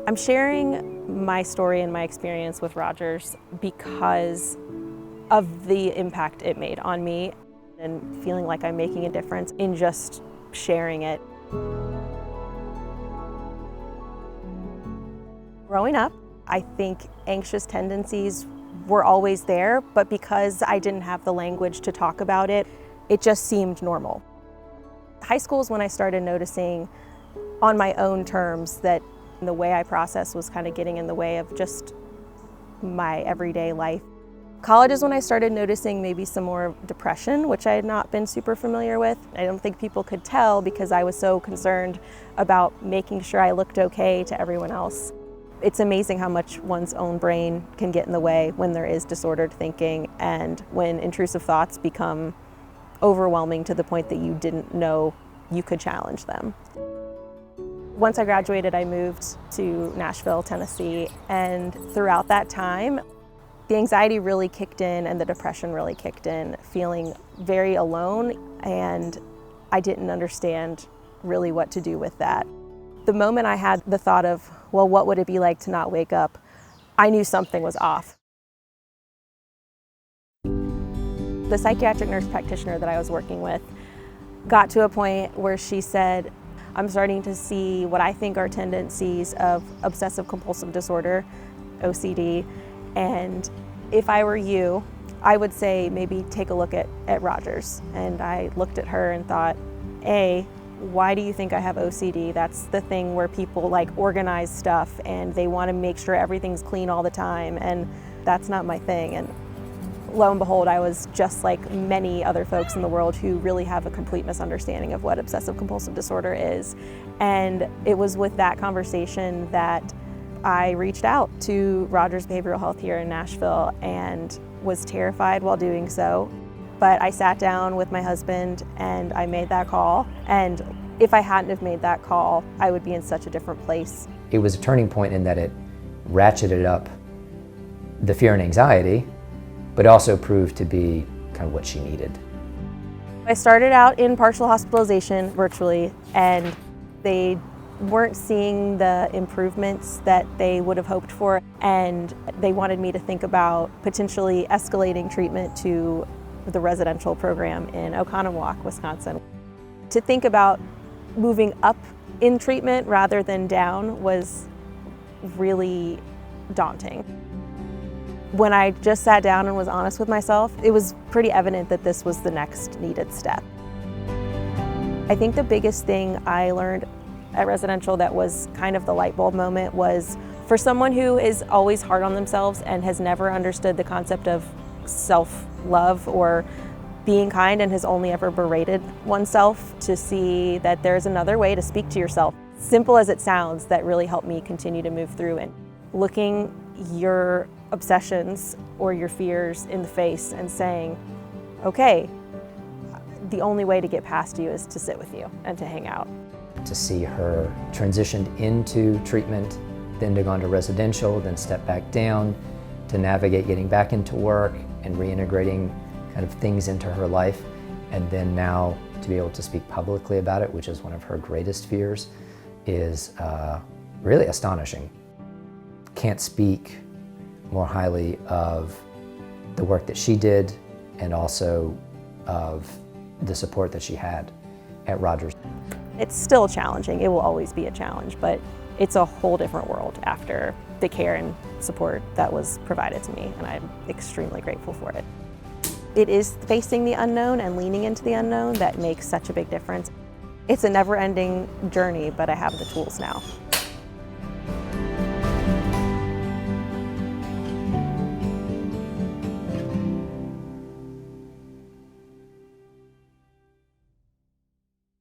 I'm sharing my story and my experience with Rogers because of the impact it made on me and feeling like I'm making a difference in just sharing it. Growing up, I think anxious tendencies were always there, but because I didn't have the language to talk about it, it just seemed normal. High school is when I started noticing on my own terms that the way I process was kind of getting in the way of just my everyday life. College is when I started noticing maybe some more depression, which I had not been super familiar with. I don't think people could tell because I was so concerned about making sure I looked okay to everyone else. It's amazing how much one's own brain can get in the way when there is disordered thinking and when intrusive thoughts become overwhelming to the point that you didn't know you could challenge them. Once I graduated, I moved to Nashville, Tennessee, and throughout that time, the anxiety really kicked in and the depression really kicked in, feeling very alone, and I didn't understand really what to do with that. The moment I had the thought of, well, what would it be like to not wake up, I knew something was off. The psychiatric nurse practitioner that I was working with got to a point where she said, I'm starting to see what I think are tendencies of obsessive compulsive disorder, OCD, and if I were you, I would say maybe take a look at Rogers. And I looked at her and thought, A, why do you think I have OCD? That's the thing where people like organize stuff and they want to make sure everything's clean all the time, and that's not my thing. And lo and behold, I was just like many other folks in the world who really have a complete misunderstanding of what obsessive compulsive disorder is. And it was with that conversation that I reached out to Rogers Behavioral Health here in Nashville and was terrified while doing so. But I sat down with my husband and I made that call. And if I hadn't have made that call, I would be in such a different place. It was a turning point in that it ratcheted up the fear and anxiety, but also proved to be kind of what she needed. I started out in partial hospitalization virtually, and they weren't seeing the improvements that they would have hoped for, and they wanted me to think about potentially escalating treatment to the residential program in Oconomowoc, Wisconsin. To think about moving up in treatment rather than down was really daunting. When I just sat down and was honest with myself, it was pretty evident that this was the next needed step. I think the biggest thing I learned at residential that was kind of the light bulb moment was for someone who is always hard on themselves and has never understood the concept of self-love or being kind and has only ever berated oneself, to see that there's another way to speak to yourself. Simple as it sounds, that really helped me continue to move through it. Looking your obsessions or your fears in the face and saying, okay, the only way to get past you is to sit with you and to hang out. To see her transitioned into treatment, then to go on to residential, then step back down, to navigate getting back into work and reintegrating kind of things into her life, and then now to be able to speak publicly about it, which is one of her greatest fears, is really astonishing. Can't speak more highly of the work that she did and also of the support that she had at Rogers. It's still challenging. It will always be a challenge, but it's a whole different world after the care and support that was provided to me, and I'm extremely grateful for it. It is facing the unknown and leaning into the unknown that makes such a big difference. It's a never-ending journey, but I have the tools now.